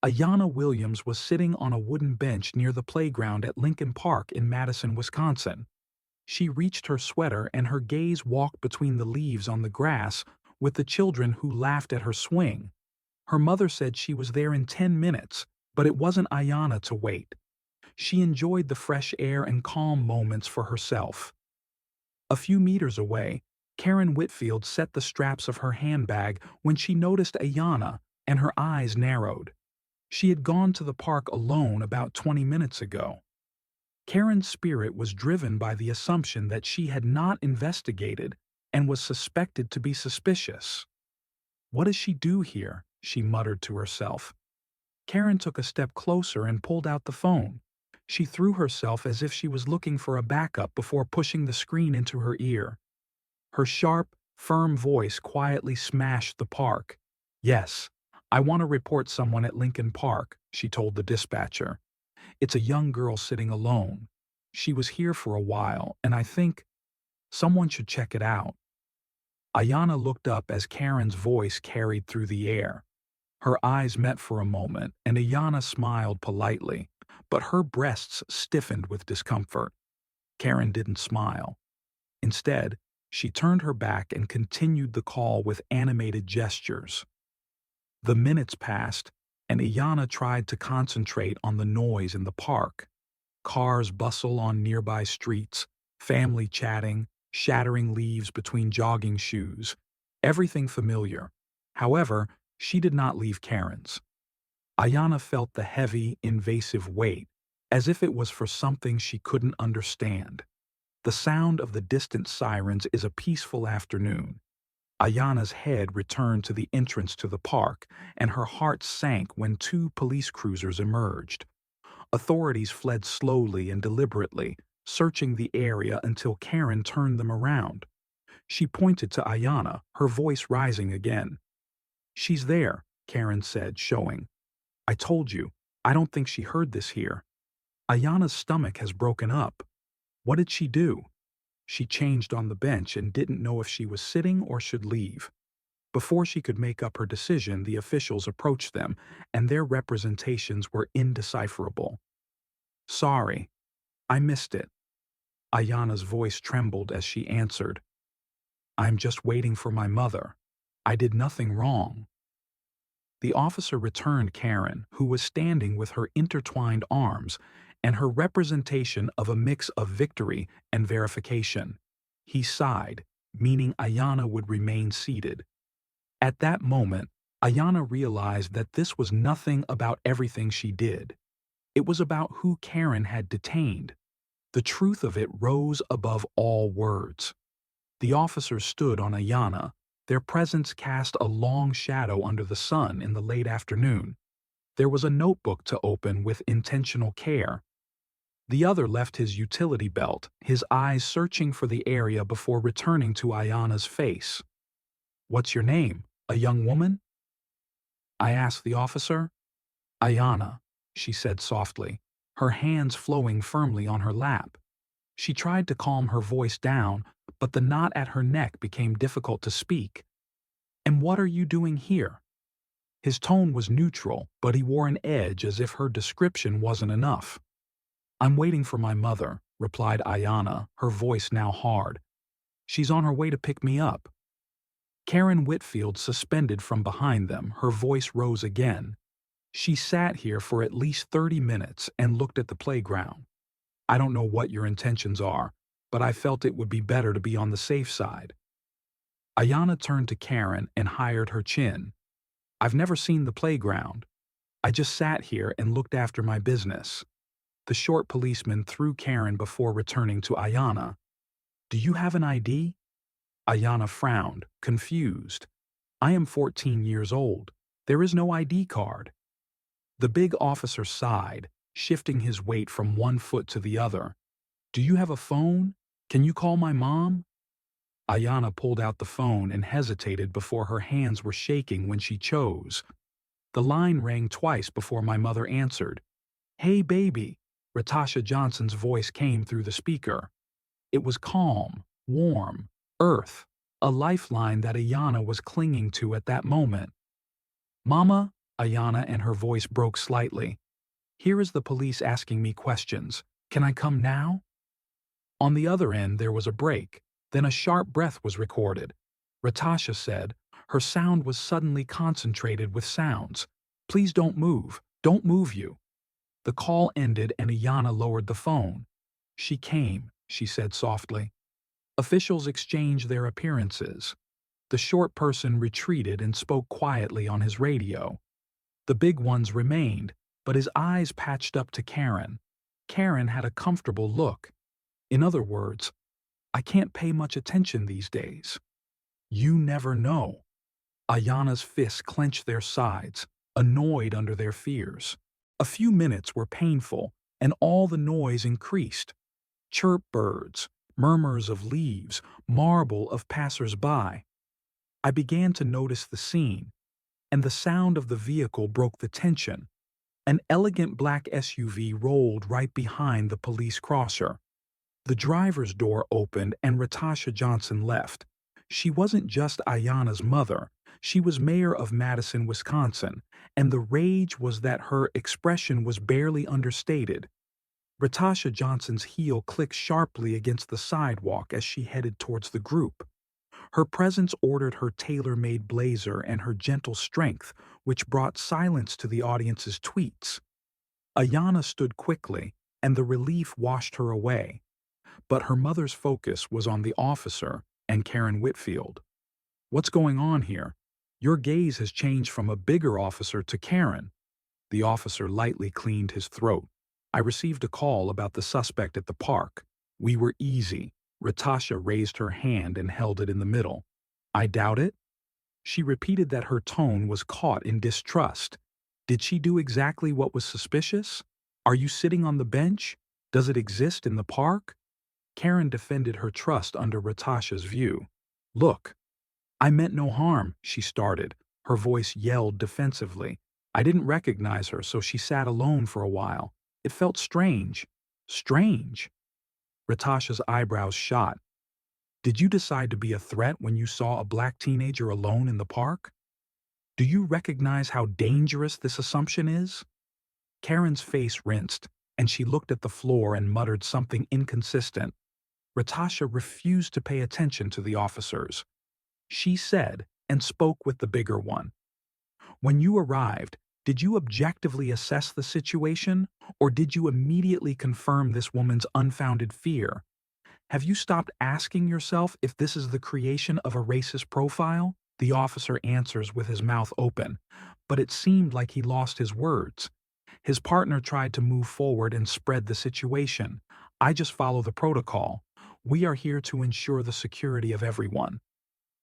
Ayana Williams was sitting on a wooden bench near the playground at Lincoln Park in Madison, Wisconsin. She reached her sweater and her gaze walked between the leaves on the grass with the children who laughed at her swing. Her mother said she was there in 10 minutes, but it wasn't Ayana to wait. She enjoyed the fresh air and calm moments for herself. A few meters away, Karen Whitfield set the straps of her handbag when she noticed Ayana, and her eyes narrowed. She had gone to the park alone about 20 minutes ago. Karen's spirit was driven by the assumption that she had not investigated and was suspected to be suspicious. "What does she do here?" she muttered to herself. Karen took a step closer and pulled out the phone. She threw herself as if she was looking for a backup before pushing the screen into her ear. Her sharp, firm voice quietly smashed the park. "Yes, I want to report someone at Lincoln Park," she told the dispatcher. "It's a young girl sitting alone. She was here for a while, and I think someone should check it out." Ayana looked up as Karen's voice carried through the air. Her eyes met for a moment, and Ayana smiled politely, but her breasts stiffened with discomfort. Karen didn't smile. Instead, she turned her back and continued the call with animated gestures. The minutes passed, and Ayana tried to concentrate on the noise in the park. Cars bustle on nearby streets, family chatting, shattering leaves between jogging shoes. Everything familiar. However, she did not leave Karen's. Ayana felt the heavy, invasive weight, as if it was for something she couldn't understand. The sound of the distant sirens is a peaceful afternoon. Ayana's head returned to the entrance to the park, and her heart sank when two police cruisers emerged. Authorities fled slowly and deliberately, searching the area until Karen turned them around. She pointed to Ayana, her voice rising again. "She's there," Karen said, showing. "I told you, I don't think she heard this here. Ayana's stomach has broken up. What did she do?" She changed on the bench and didn't know if she was sitting or should leave. Before she could make up her decision, the officials approached them, and their representations were indecipherable. "Sorry, I missed it." Ayana's voice trembled as she answered. "I'm just waiting for my mother. I did nothing wrong." The officer returned Karen, who was standing with her intertwined arms, and her representation of a mix of victory and verification. He sighed, meaning Ayana would remain seated. At that moment, Ayana realized that this was nothing about everything she did. It was about who Karen had detained. The truth of it rose above all words. The officers stood on Ayana. Their presence cast a long shadow under the sun in the late afternoon. There was a notebook to open with intentional care. The other left his utility belt, his eyes searching for the area before returning to Ayana's face. "What's your name? A young woman?" I asked the officer. "Ayana," she said softly, her hands flowing firmly on her lap. She tried to calm her voice down, but the knot at her neck became difficult to speak. "And what are you doing here?" His tone was neutral, but he wore an edge as if her description wasn't enough. "I'm waiting for my mother," replied Ayana, her voice now hard. "She's on her way to pick me up." Karen Whitfield suspended from behind them, her voice rose again. "She sat here for at least 30 minutes and looked at the playground. I don't know what your intentions are, but I felt it would be better to be on the safe side." Ayana turned to Karen and hired her chin. "I've never seen the playground. I just sat here and looked after my business." The short policeman threw Karen before returning to Ayana. "Do you have an ID?" Ayana frowned, confused. "I am 14 years old. There is no ID card." The big officer sighed, shifting his weight from one foot to the other. "Do you have a phone? Can you call my mom?" Ayana pulled out the phone and hesitated before her hands were shaking when she chose. The line rang twice before my mother answered. "Hey, baby," Ratasha Johnson's voice came through the speaker. It was calm, warm, earth, a lifeline that Ayana was clinging to at that moment. "Mama, Ayana, and her voice broke slightly. "Here is the police asking me questions. Can I come now?" On the other end, there was a break. Then a sharp breath was recorded. Ratasha said. Her sound was suddenly concentrated with sounds. "Please don't move. Don't move you." The call ended and Ayana lowered the phone. "She came," she said softly. Officials exchanged their appearances. The short person retreated and spoke quietly on his radio. The big ones remained, but his eyes patched up to Karen. Karen had a comfortable look. In other words, "I can't pay much attention these days." You never know. Ayana's fists clenched their sides, annoyed under their fears. A few minutes were painful, and all the noise increased. Chirp birds, murmurs of leaves, marble of passers-by. I began to notice the scene, and the sound of the vehicle broke the tension. An elegant black SUV rolled right behind the police crosser. The driver's door opened and Ratasha Johnson left. She wasn't just Ayana's mother. She was mayor of Madison, Wisconsin, and the rage was that her expression was barely understated. Ratasha Johnson's heel clicked sharply against the sidewalk as she headed towards the group. Her presence ordered her tailor-made blazer and her gentle strength, which brought silence to the audience's tweets. Ayana stood quickly, and the relief washed her away. But her mother's focus was on the officer and Karen Whitfield. "What's going on here? Your gaze has changed from a bigger officer to Karen." The officer lightly cleaned his throat. "I received a call about the suspect at the park. We were easy." Ratasha raised her hand and held it in the middle. "I doubt it?" She repeated that her tone was caught in distrust. "Did she do exactly what was suspicious? Are you sitting on the bench? Does it exist in the park?" Karen defended her trust under Ratasha's view. "Look, I meant no harm," she started. Her voice yelled defensively. "I didn't recognize her, so she sat alone for a while. It felt strange." "Strange?" Ratasha's eyebrows shot. "Did you decide to be a threat when you saw a black teenager alone in the park? Do you recognize how dangerous this assumption is?" Karen's face rinsed, and she looked at the floor and muttered something inconsistent. Ratasha refused to pay attention to the officers. She said, and spoke with the bigger one. "When you arrived, did you objectively assess the situation, or did you immediately confirm this woman's unfounded fear? Have you stopped asking yourself if this is the creation of a racist profile?" The officer answers with his mouth open, but it seemed like he lost his words. His partner tried to move forward and spread the situation. "I just follow the protocol. We are here to ensure the security of everyone."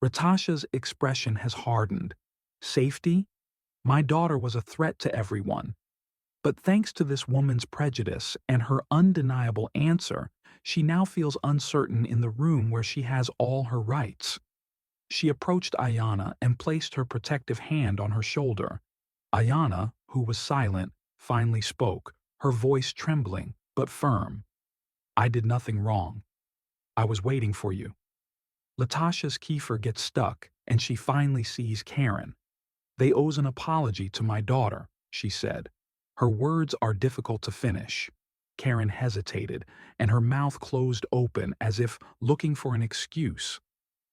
Ratasha's expression has hardened. "Safety? My daughter was a threat to everyone. But thanks to this woman's prejudice and her undeniable answer, she now feels uncertain in the room where she has all her rights." She approached Ayana and placed her protective hand on her shoulder. Ayana, who was silent, finally spoke, her voice trembling but firm. "I did nothing wrong. I was waiting for you." Latasha's kefir gets stuck, and she finally sees Karen. "They owe an apology to my daughter," she said. Her words are difficult to finish. Karen hesitated, and her mouth closed open as if looking for an excuse.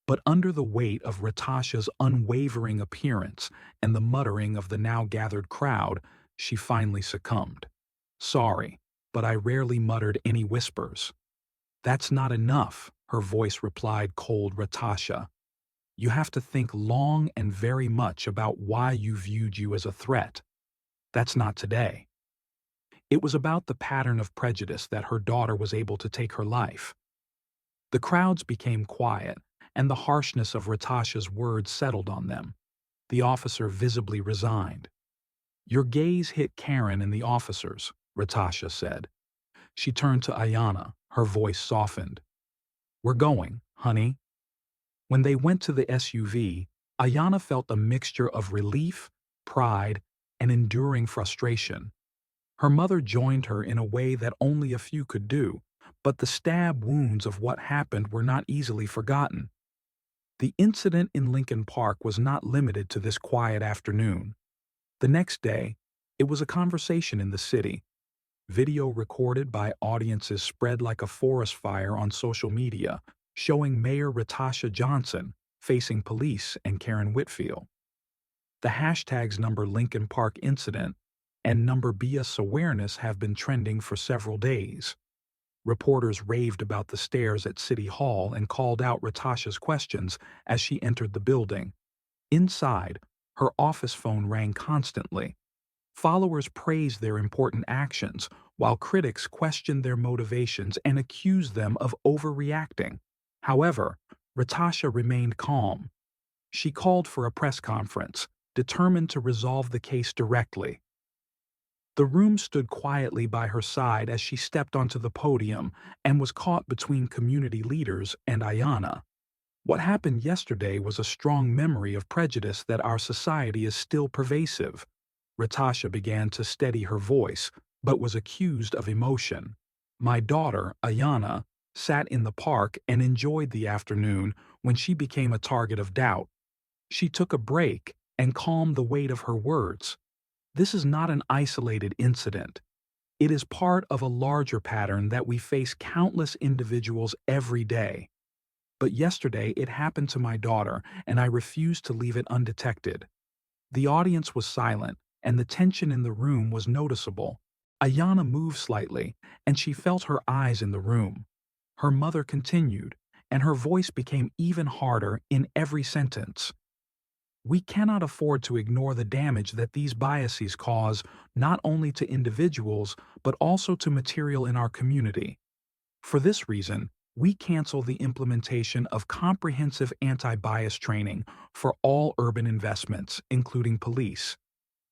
But under the weight of Ratasha's unwavering appearance and the muttering of the now gathered crowd, she finally succumbed. "Sorry, but I rarely muttered any whispers." "That's not enough," her voice replied cold Ratasha. "You have to think long and very much about why you viewed you as a threat. That's not today." It was about the pattern of prejudice that her daughter was able to take her life. The crowds became quiet, and the harshness of Ratasha's words settled on them. The officer visibly resigned. "Your gaze hit Karen and the officers," Ratasha said. She turned to Ayana, her voice softened. "We're going, honey." When they went to the SUV, Ayana felt a mixture of relief, pride, and enduring frustration. Her mother joined her in a way that only a few could do, but the stab wounds of what happened were not easily forgotten. The incident in Lincoln Park was not limited to this quiet afternoon. The next day, it was a conversation in the city. Video recorded by audiences spread like a forest fire on social media, showing Mayor Ratasha Johnson facing police and Karen Whitfield. The hashtags number Lincoln Park incident and number BS awareness have been trending for several days. Reporters raved about the stairs at City Hall and called out Ratasha's questions as she entered the building. Inside, her office phone rang constantly. Followers praised their important actions, while critics questioned their motivations and accused them of overreacting. However, Ratasha remained calm. She called for a press conference, determined to resolve the case directly. The room stood quietly by her side as she stepped onto the podium and was caught between community leaders and Ayana. What happened yesterday was a strong memory of prejudice that our society is still pervasive. Ratasha began to steady her voice, but was accused of emotion. My daughter, Ayana, sat in the park and enjoyed the afternoon when she became a target of doubt. She took a break and calmed the weight of her words. This is not an isolated incident. It is part of a larger pattern that we face countless individuals every day. But yesterday it happened to my daughter, and I refused to leave it undetected. The audience was silent, and the tension in the room was noticeable. Ayana moved slightly, and she felt her eyes in the room. Her mother continued, and her voice became even harder in every sentence. We cannot afford to ignore the damage that these biases cause not only to individuals but also to material in our community. For this reason, we cancel the implementation of comprehensive anti-bias training for all urban investments, including police.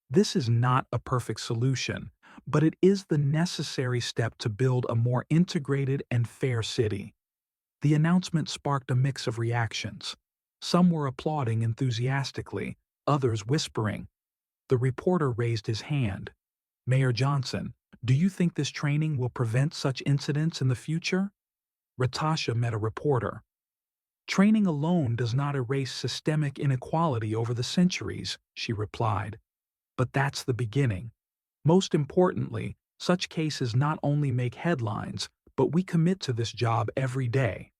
This is not a perfect solution, but it is the necessary step to build a more integrated and fair city. The announcement sparked a mix of reactions. Some were applauding enthusiastically, others whispering. The reporter raised his hand. Mayor Johnson, do you think this training will prevent such incidents in the future? Ratasha met a reporter. Training alone does not erase systemic inequality over the centuries, she replied. But that's the beginning. Most importantly, such cases not only make headlines, but we commit to this job every day.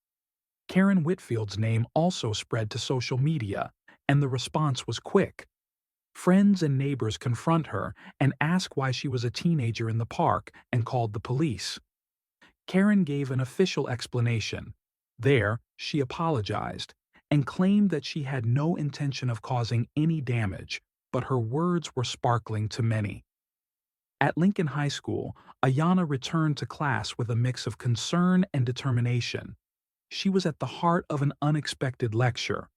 Karen Whitfield's name also spread to social media, and the response was quick. Friends and neighbors confront her and ask why she was a teenager in the park and called the police. Karen gave an official explanation. There, she apologized and claimed that she had no intention of causing any damage, but her words were sparkling to many. At Lincoln High School, Ayana returned to class with a mix of concern and determination. She was at the heart of an unexpected lecture.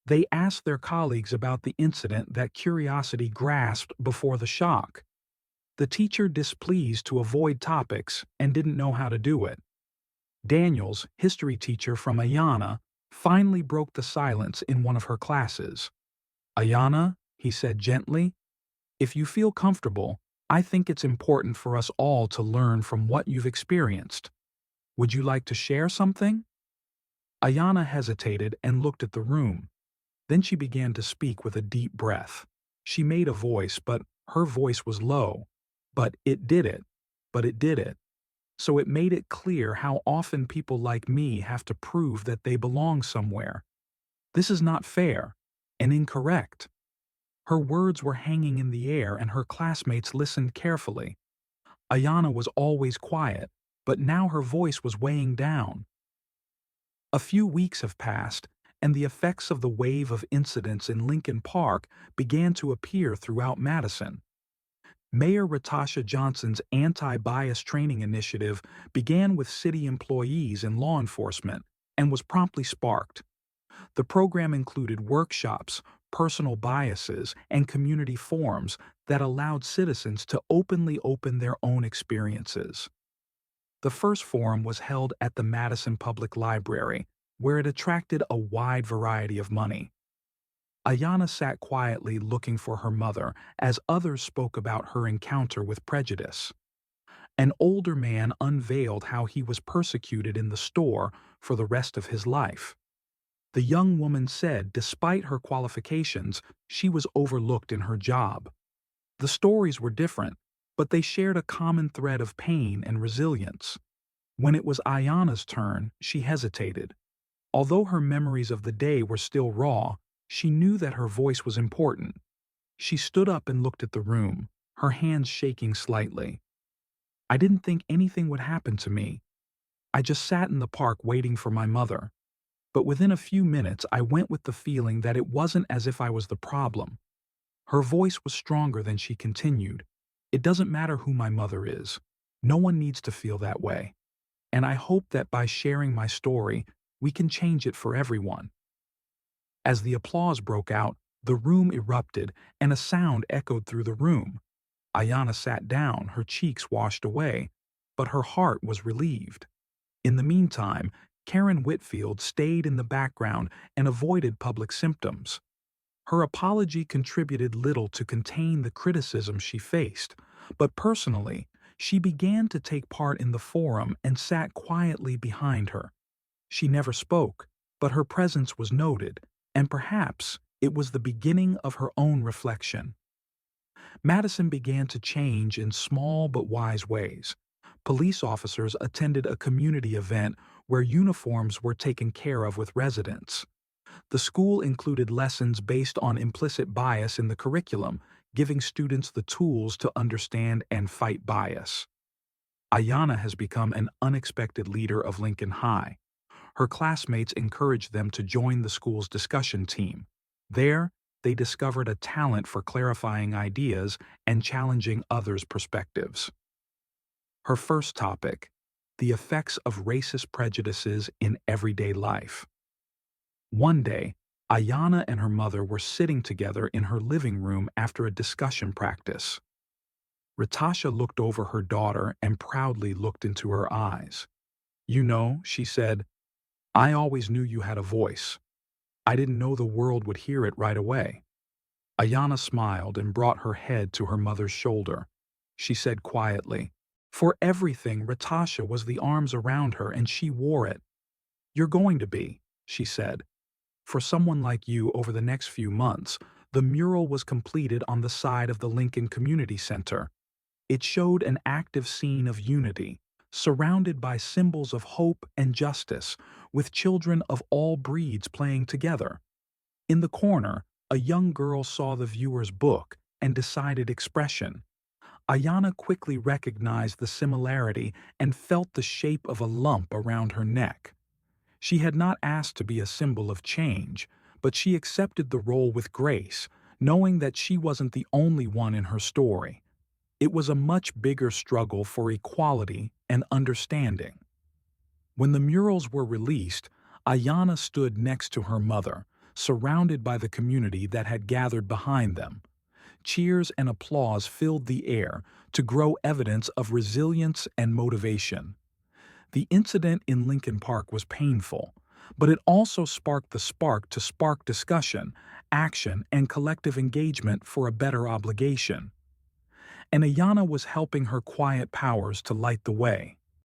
They asked their colleagues about the incident that curiosity grasped before the shock. The teacher displeased to avoid topics and didn't know how to do it. Daniels, history teacher from Ayana, finally broke the silence in one of her classes. Ayana, he said gently, if you feel comfortable, I think it's important for us all to learn from what you've experienced. Would you like to share something? Ayana hesitated and looked at the room. Then she began to speak with a deep breath. She made a voice, but her voice was low. But it did it. But it did it. So it made it clear how often people like me have to prove that they belong somewhere. This is not fair and incorrect. Her words were hanging in the air and her classmates listened carefully. Ayana was always quiet, but now her voice was weighing down. A few weeks have passed, and the effects of the wave of incidents in Lincoln Park began to appear throughout Madison. Mayor Ratasha Johnson's anti-bias training initiative began with city employees and law enforcement and was promptly sparked. The program included workshops, personal biases, and community forums that allowed citizens to openly open their own experiences. The first forum was held at the Madison Public Library, where it attracted a wide variety of money. Ayana sat quietly looking for her mother as others spoke about her encounter with prejudice. An older man unveiled how he was persecuted in the store for the rest of his life. The young woman said despite her qualifications, she was overlooked in her job. The stories were different, but they shared a common thread of pain and resilience. When it was Ayana's turn, she hesitated. Although her memories of the day were still raw, she knew that her voice was important. She stood up and looked at the room, her hands shaking slightly. I didn't think anything would happen to me. I just sat in the park waiting for my mother. But within a few minutes, I went with the feeling that it wasn't as if I was the problem. Her voice was stronger than she continued. It doesn't matter who my mother is. No one needs to feel that way. And I hope that by sharing my story, we can change it for everyone. As the applause broke out, the room erupted and a sound echoed through the room. Ayana sat down, her cheeks washed away, but her heart was relieved. In the meantime, Karen Whitfield stayed in the background and avoided public symptoms. Her apology contributed little to contain the criticism she faced, but personally, she began to take part in the forum and sat quietly behind her. She never spoke, but her presence was noted, and perhaps it was the beginning of her own reflection. Madison began to change in small but wise ways. Police officers attended a community event where uniforms were taken care of with residents. The school included lessons based on implicit bias in the curriculum, giving students the tools to understand and fight bias. Ayana has become an unexpected leader of Lincoln High. Her classmates encouraged them to join the school's discussion team. There, they discovered a talent for clarifying ideas and challenging others' perspectives. Her first topic: the effects of racist prejudices in everyday life. One day, Ayana and her mother were sitting together in her living room after a discussion practice. Ratasha looked over her daughter and proudly looked into her eyes. "You know," she said, "I always knew you had a voice. I didn't know the world would hear it right away." Ayana smiled and brought her head to her mother's shoulder. She said quietly, "For everything, Ratasha was the arms around her and she wore it. You're going to be," she said. "For someone like you over the next few months, the mural was completed on the side of the Lincoln Community Center. It showed an active scene of unity, surrounded by symbols of hope and justice, with children of all breeds playing together. In the corner, a young girl saw the viewer's book and decided expression. Ayana quickly recognized the similarity and felt the shape of a lump around her neck. She had not asked to be a symbol of change, but she accepted the role with grace, knowing that she wasn't the only one in her story. It was a much bigger struggle for equality and understanding. When the murals were released, Ayana stood next to her mother, surrounded by the community that had gathered behind them. Cheers and applause filled the air to grow evidence of resilience and motivation. The incident in Lincoln Park was painful, but it also sparked the spark to spark discussion, action, and collective engagement for a better obligation. And Ayana was helping her quiet powers to light the way.